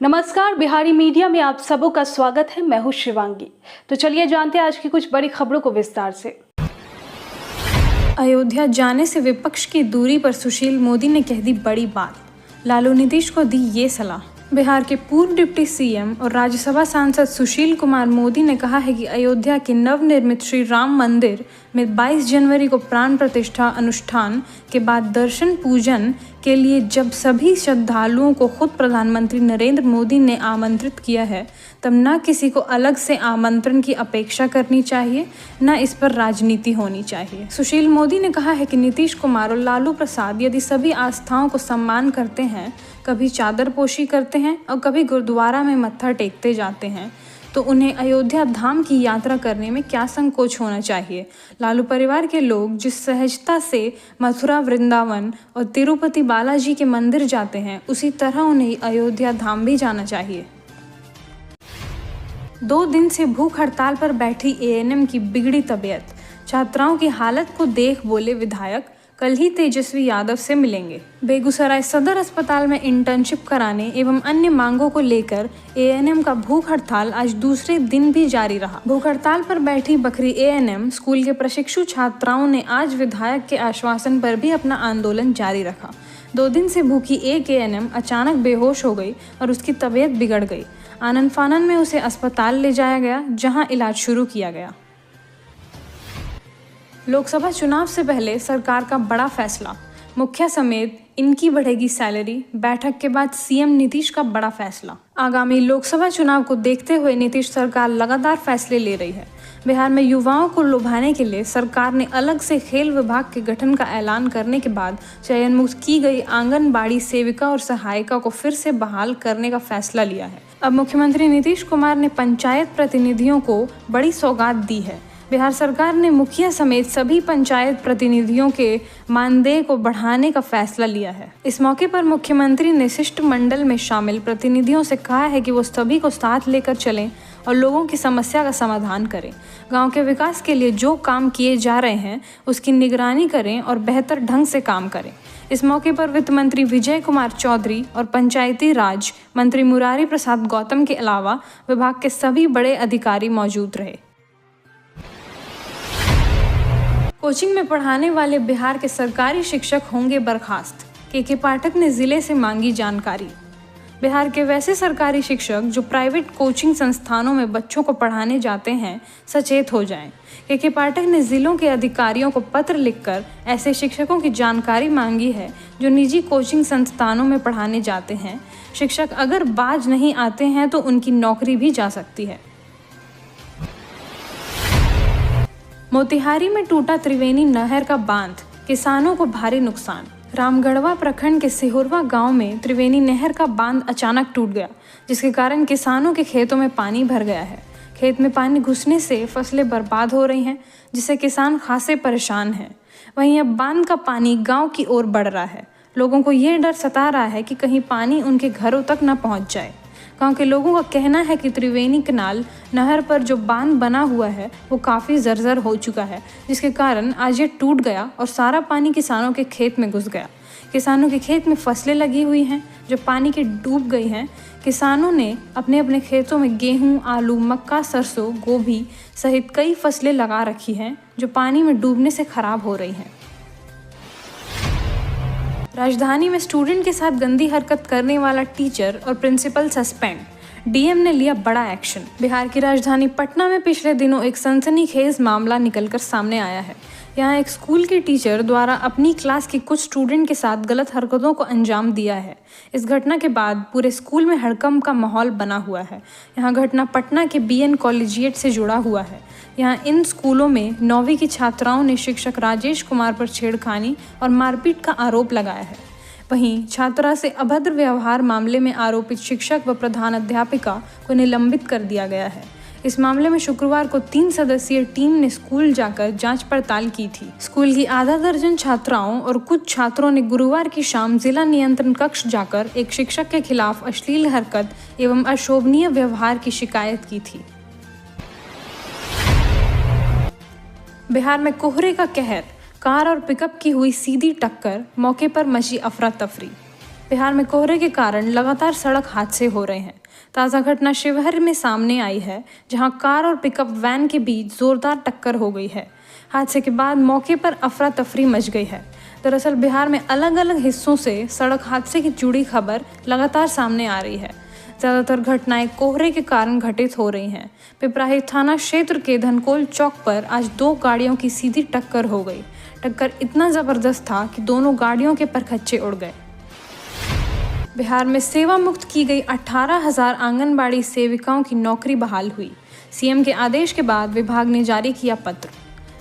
नमस्कार, बिहारी मीडिया में आप सबों का स्वागत है। मैं हूं शिवांगी। तो चलिए जानते हैं आज की कुछ बड़ी खबरों को विस्तार से। अयोध्या जाने से विपक्ष की दूरी पर सुशील मोदी ने कह दी बड़ी बात। लालू नीतीश को दी ये सलाह। बिहार के पूर्व डिप्टी सीएम और राज्यसभा सांसद सुशील कुमार मोदी ने कहा है कि अयोध्या के नवनिर्मित श्री राम मंदिर में 22 जनवरी को प्राण प्रतिष्ठा अनुष्ठान के बाद दर्शन पूजन के लिए जब सभी श्रद्धालुओं को खुद प्रधानमंत्री नरेंद्र मोदी ने आमंत्रित किया है, तब न किसी को अलग से आमंत्रण की अपेक्षा करनी चाहिए, न इस पर राजनीति होनी चाहिए। सुशील मोदी ने कहा है कि नीतीश कुमार और लालू प्रसाद यदि सभी आस्थाओं को सम्मान करते हैं, कभी चादरपोशी करते हैं और कभी गुरुद्वारा में मत्था टेकते जाते हैं, तो उन्हें अयोध्या धाम की यात्रा करने में क्या संकोच होना चाहिए। लालू परिवार के लोग जिस सहजता से मथुरा, वृंदावन और तिरुपति बालाजी के मंदिर जाते हैं, उसी तरह उन्हें अयोध्या धाम भी जाना चाहिए। 2 दिन से भूख हड़ताल पर बैठी एएनएम की बिगड़ी तबीयत। छात्राओं की हालत को देख बोले विधायक, कल ही तेजस्वी यादव से मिलेंगे। बेगूसराय सदर अस्पताल में इंटर्नशिप कराने एवं अन्य मांगों को लेकर एएनएम का भूख हड़ताल आज दूसरे दिन भी जारी रहा। भूख हड़ताल पर बैठी बखरी एएनएम स्कूल के प्रशिक्षु छात्राओं ने आज विधायक के आश्वासन पर भी अपना आंदोलन जारी रखा। 2 दिन से भूखी एक एएनएम अचानक बेहोश हो गई और उसकी तबीयत बिगड़ गई। आनन फानन में उसे अस्पताल ले जाया गया, जहां इलाज शुरू किया गया। लोकसभा चुनाव से पहले सरकार का बड़ा फैसला, मुखिया समेत इनकी बढ़ेगी सैलरी। बैठक के बाद सीएम नीतीश का बड़ा फैसला। आगामी लोकसभा चुनाव को देखते हुए नीतीश सरकार लगातार फैसले ले रही है। बिहार में युवाओं को लुभाने के लिए सरकार ने अलग से खेल विभाग के गठन का ऐलान करने के बाद चयन मुक्त की गई आंगनबाड़ी सेविका और सहायिका को फिर से बहाल करने का फैसला लिया है। अब मुख्यमंत्री नीतीश कुमार ने पंचायत प्रतिनिधियों को बड़ी सौगात दी है। बिहार सरकार ने मुखिया समेत सभी पंचायत प्रतिनिधियों के मानदेय को बढ़ाने का फैसला लिया है। इस मौके पर मुख्यमंत्री ने शिष्टमंडल में शामिल प्रतिनिधियों से कहा है कि वो सभी को साथ लेकर चलें और लोगों की समस्या का समाधान करें। गांव के विकास के लिए जो काम किए जा रहे हैं, उसकी निगरानी करें और बेहतर ढंग से काम करें। इस मौके पर वित्त मंत्री विजय कुमार चौधरी और पंचायती राज मंत्री मुरारी प्रसाद गौतम के अलावा विभाग के सभी बड़े अधिकारी मौजूद रहे। कोचिंग में पढ़ाने वाले बिहार के सरकारी शिक्षक होंगे बर्खास्त। के पाठक ने जिले से मांगी जानकारी। बिहार के वैसे सरकारी शिक्षक जो प्राइवेट कोचिंग संस्थानों में बच्चों को पढ़ाने जाते हैं, सचेत हो जाएं। के पाठक ने जिलों के अधिकारियों को पत्र लिखकर ऐसे शिक्षकों की जानकारी मांगी है जो निजी कोचिंग संस्थानों में पढ़ाने जाते हैं। शिक्षक अगर बाज नहीं आते हैं तो उनकी नौकरी भी जा सकती है। मोतिहारी में टूटा त्रिवेणी नहर का बांध, किसानों को भारी नुकसान। रामगढ़वा प्रखंड के सिहुरवा गांव में त्रिवेणी नहर का बांध अचानक टूट गया, जिसके कारण किसानों के खेतों में पानी भर गया है। खेत में पानी घुसने से फसलें बर्बाद हो रही हैं, जिससे किसान खासे परेशान हैं। वहीं अब बांध का पानी गांव की ओर बढ़ रहा है। लोगों को ये डर सता रहा है कि कहीं पानी उनके घरों तक न पहुँच जाए। गांव के लोगों का कहना है कि त्रिवेणी कैनाल नहर पर जो बांध बना हुआ है वो काफ़ी जर्जर हो चुका है, जिसके कारण आज ये टूट गया और सारा पानी किसानों के खेत में घुस गया। किसानों के खेत में फसलें लगी हुई हैं जो पानी के डूब गई हैं। किसानों ने अपने अपने खेतों में गेहूं, आलू, मक्का, सरसों, गोभी सहित कई फसलें लगा रखी हैं जो पानी में डूबने से खराब हो रही हैं। राजधानी में स्टूडेंट के साथ गंदी हरकत करने वाला टीचर और प्रिंसिपल सस्पेंड। डीएम ने लिया बड़ा एक्शन। बिहार की राजधानी पटना में पिछले दिनों एक सनसनीखेज मामला निकलकर सामने आया है। यहाँ एक स्कूल के टीचर द्वारा अपनी क्लास के कुछ स्टूडेंट के साथ गलत हरकतों को अंजाम दिया है। इस घटना के बाद पूरे स्कूल में हड़कंप का माहौल बना हुआ है। यहाँ घटना पटना के बीएन कॉलेजिएट से जुड़ा हुआ है। यहाँ इन स्कूलों में 9वीं की छात्राओं ने शिक्षक राजेश कुमार पर छेड़खानी और मारपीट का आरोप लगाया है। वहीं छात्रा से अभद्र व्यवहार मामले में आरोपित शिक्षक व प्रधान अध्यापिका को निलंबित कर दिया गया है। इस मामले में शुक्रवार को 3 सदस्यीय टीम ने स्कूल जाकर जांच पड़ताल की थी। स्कूल की आधा दर्जन छात्राओं और कुछ छात्रों ने गुरुवार की शाम जिला नियंत्रण कक्ष जाकर एक शिक्षक के खिलाफ अश्लील हरकत एवं अशोभनीय व्यवहार की शिकायत की थी। बिहार में कोहरे का कहर, कार और पिकअप की हुई सीधी टक्कर, मौके पर मची अफरा तफरी। बिहार में कोहरे के कारण लगातार सड़क हादसे हो रहे हैं। ताज़ा घटना शिवहर में सामने आई है, जहां कार और पिकअप वैन के बीच जोरदार टक्कर हो गई है। हादसे के बाद मौके पर अफरा तफरी मच गई है। दरअसल बिहार में अलग अलग हिस्सों से सड़क हादसे की जुड़ी खबर लगातार सामने आ रही है। ज़्यादातर घटनाएं कोहरे के कारण घटित हो रही हैं। पिपराही थाना क्षेत्र के धनकोल चौक पर आज 2 गाड़ियों की सीधी टक्कर हो गई। टक्कर इतना ज़बरदस्त था कि दोनों गाड़ियों के परखच्चे उड़ गए। बिहार में सेवा मुक्त की गई 18,000 आंगनबाड़ी सेविकाओं की नौकरी बहाल हुई। सीएम के आदेश के बाद विभाग ने जारी किया पत्र।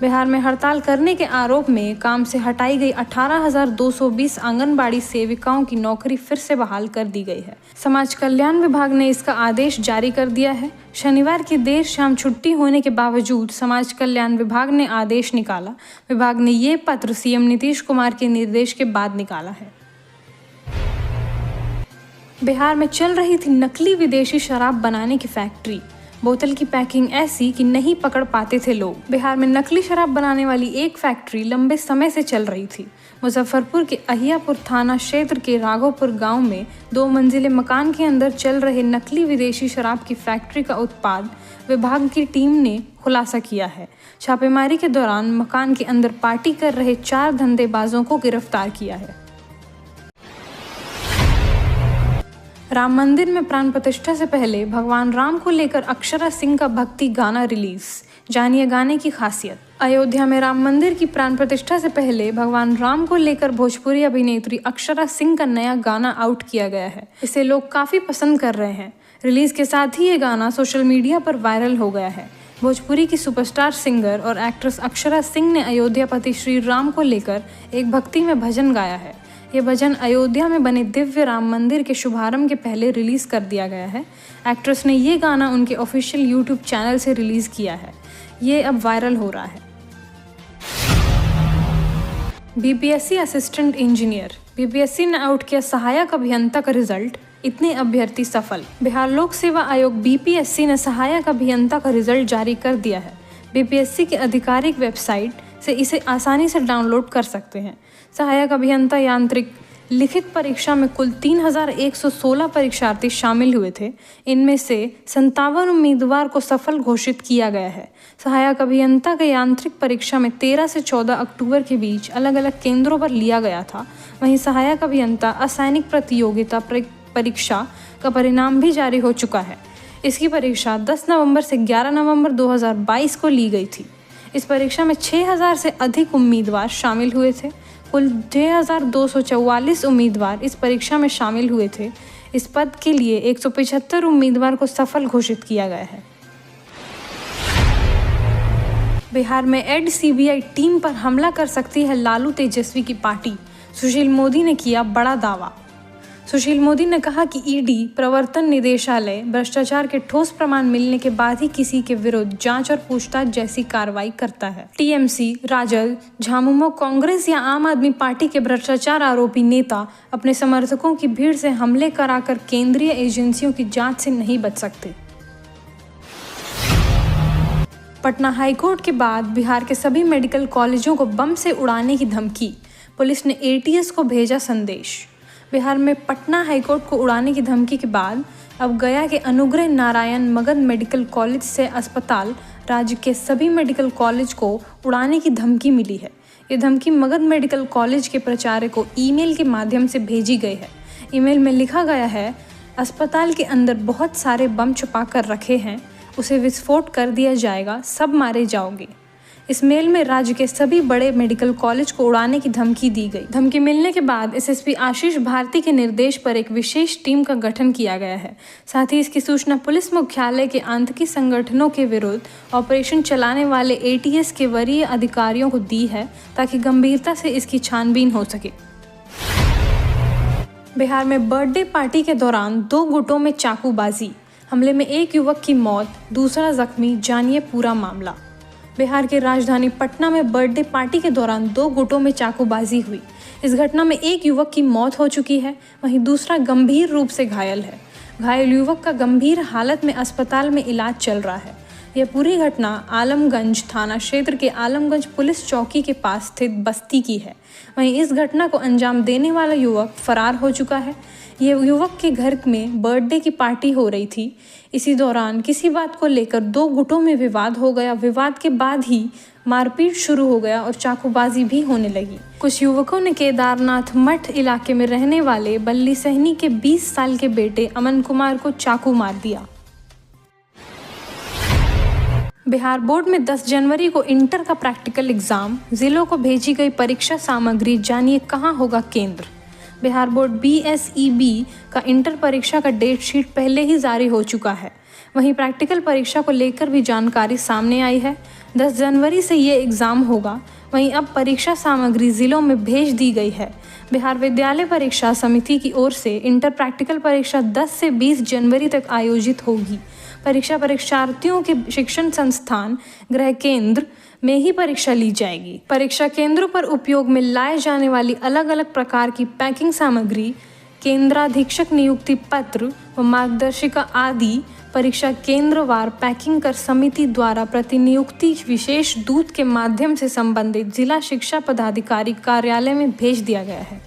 बिहार में हड़ताल करने के आरोप में काम से हटाई गई 18,220 आंगनबाड़ी सेविकाओं की नौकरी फिर से बहाल कर दी गई है। समाज कल्याण विभाग ने इसका आदेश जारी कर दिया है। शनिवार की देर शाम छुट्टी होने के बावजूद समाज कल्याण विभाग ने आदेश निकाला। विभाग ने ये पत्र सीएम नीतीश कुमार के निर्देश के बाद निकाला है। बिहार में चल रही थी नकली विदेशी शराब बनाने की फैक्ट्री। बोतल की पैकिंग ऐसी कि नहीं पकड़ पाते थे लोग। बिहार में नकली शराब बनाने वाली एक फैक्ट्री लंबे समय से चल रही थी। मुजफ्फरपुर के अहियापुर थाना क्षेत्र के राघोपुर गांव में 2 मंजिले मकान के अंदर चल रहे नकली विदेशी शराब की फैक्ट्री का उत्पाद विभाग की टीम ने खुलासा किया है। छापेमारी के दौरान मकान के अंदर पार्टी कर रहे 4 धंधेबाजों को गिरफ्तार किया है। राम मंदिर में प्राण प्रतिष्ठा से पहले भगवान राम को लेकर अक्षरा सिंह का भक्ति गाना रिलीज। जानिए गाने की खासियत। अयोध्या में राम मंदिर की प्राण प्रतिष्ठा से पहले भगवान राम को लेकर भोजपुरी अभिनेत्री अक्षरा सिंह का नया गाना आउट किया गया है। इसे लोग काफी पसंद कर रहे हैं। रिलीज के साथ ही ये गाना सोशल मीडिया पर वायरल हो गया है। भोजपुरी की सुपरस्टार सिंगर और एक्ट्रेस अक्षरा सिंह ने अयोध्यापति श्री राम को लेकर एक भक्ति में भजन गाया है। ये भजन अयोध्या में बने दिव्य राम मंदिर के शुभारंभ के पहले रिलीज कर दिया गया है। एक्ट्रेस ने ये गाना उनके ऑफिशियल यूट्यूब चैनल से रिलीज किया है। ये अब वायरल हो रहा है। BPSC assistant engineer. बीपीएससी ने आउट किया सहायक अभियंता का रिजल्ट, इतने अभ्यर्थी सफल। बिहार लोक सेवा आयोग बीपीएससी ने सहायक अभियंता का रिजल्ट जारी कर दिया है। बीपीएससी की आधिकारिक वेबसाइट से इसे आसानी से डाउनलोड कर सकते हैं। सहायक अभियंता यांत्रिक लिखित परीक्षा में कुल 3,116 परीक्षार्थी शामिल हुए थे। इनमें से 57 उम्मीदवार को सफल घोषित किया गया है। सहायक अभियंता के यांत्रिक परीक्षा में 13 से 14 अक्टूबर के बीच अलग अलग केंद्रों पर लिया गया था। वहीं सहायक अभियंता असैनिक प्रतियोगिता परीक्षा का परिणाम भी जारी हो चुका है। इसकी परीक्षा 10 नवंबर से 11 नवंबर 2022 को ली गई थी। इस परीक्षा में 6,000 से अधिक उम्मीदवार शामिल हुए थे। कुल 6,244 उम्मीदवार इस परीक्षा में शामिल हुए थे। इस पद के लिए 175 उम्मीदवार को सफल घोषित किया गया है। बिहार में एड सीबीआई टीम पर हमला कर सकती है लालू तेजस्वी की पार्टी। सुशील मोदी ने किया बड़ा दावा। सुशील मोदी ने कहा कि ईडी प्रवर्तन निदेशालय भ्रष्टाचार के ठोस प्रमाण मिलने के बाद ही किसी के विरुद्ध जांच और पूछताछ जैसी कार्रवाई करता है। टीएमसी, राजद, झामुमो, कांग्रेस या आम आदमी पार्टी के भ्रष्टाचार आरोपी नेता अपने समर्थकों की भीड़ से हमले कराकर केंद्रीय एजेंसियों की जांच से नहीं बच सकते। पटना हाईकोर्ट के बाद बिहार के सभी मेडिकल कॉलेजों को बम से उड़ाने की धमकी। पुलिस ने एटीएस को भेजा संदेश। बिहार में पटना हाईकोर्ट को उड़ाने की धमकी के बाद अब गया के अनुग्रह नारायण मगध मेडिकल कॉलेज से अस्पताल राज्य के सभी मेडिकल कॉलेज को उड़ाने की धमकी मिली है। ये धमकी मगध मेडिकल कॉलेज के प्राचार्य को ईमेल के माध्यम से भेजी गई है। ईमेल में लिखा गया है, अस्पताल के अंदर बहुत सारे बम छुपा कर रखे हैं, उसे विस्फोट कर दिया जाएगा, सब मारे जाओगे। इस मेल में राज्य के सभी बड़े मेडिकल कॉलेज को उड़ाने की धमकी दी गई। धमकी मिलने के बाद एसएसपी आशीष भारती के निर्देश पर एक विशेष टीम का गठन किया गया है। साथ ही इसकी सूचना पुलिस मुख्यालय के आतंकी संगठनों के विरुद्ध ऑपरेशन चलाने वाले एटीएस के वरीय अधिकारियों को दी है, ताकि गंभीरता से इसकी छानबीन हो सके। बिहार में बर्थडे पार्टी के दौरान 2 गुटों में चाकूबाजी। हमले में एक युवक की मौत, दूसरा जख्मी। जानिए पूरा मामला। बिहार के राजधानी पटना में बर्थडे पार्टी के दौरान 2 गुटों में चाकूबाजी हुई। इस घटना में एक युवक की मौत हो चुकी है, वहीं दूसरा गंभीर रूप से घायल है। घायल युवक का गंभीर हालत में अस्पताल में इलाज चल रहा है। यह पूरी घटना आलमगंज थाना क्षेत्र के आलमगंज पुलिस चौकी के पास स्थित बस्ती की है। वहीं इस घटना को अंजाम देने वाला युवक फरार हो चुका है। यह युवक के घर में बर्थडे की पार्टी हो रही थी। इसी दौरान किसी बात को लेकर दो गुटों में विवाद हो गया। विवाद के बाद ही मारपीट शुरू हो गया और चाकूबाजी भी होने लगी। कुछ युवकों ने केदारनाथ मठ इलाके में रहने वाले बल्ली सहनी के 20 साल के बेटे अमन कुमार को चाकू मार दिया। बिहार बोर्ड में 10 जनवरी को इंटर का प्रैक्टिकल एग्जाम, जिलों को भेजी गई परीक्षा सामग्री, जानिए कहां होगा केंद्र। बिहार बोर्ड BSEB का इंटर परीक्षा का डेट शीट पहले ही जारी हो चुका है। वहीं प्रैक्टिकल परीक्षा को लेकर भी जानकारी सामने आई है। 10 जनवरी से ये एग्ज़ाम होगा। वहीं अब परीक्षा सामग्री ज़िलों में भेज दी गई है। बिहार विद्यालय परीक्षा समिति की ओर से इंटर प्रैक्टिकल परीक्षा 10 से 20 जनवरी तक आयोजित होगी। परीक्षार्थियों के शिक्षण संस्थान गृह केंद्र में ही परीक्षा ली जाएगी। परीक्षा केंद्रों पर उपयोग में लाए जाने वाली अलग अलग प्रकार की पैकिंग सामग्री, केंद्राधीक्षक नियुक्ति पत्र व मार्गदर्शिका आदि परीक्षा केंद्रवार पैकिंग कर समिति द्वारा प्रतिनियुक्ति विशेष दूत के माध्यम से संबंधित जिला शिक्षा पदाधिकारी कार्यालय में भेज दिया गया है।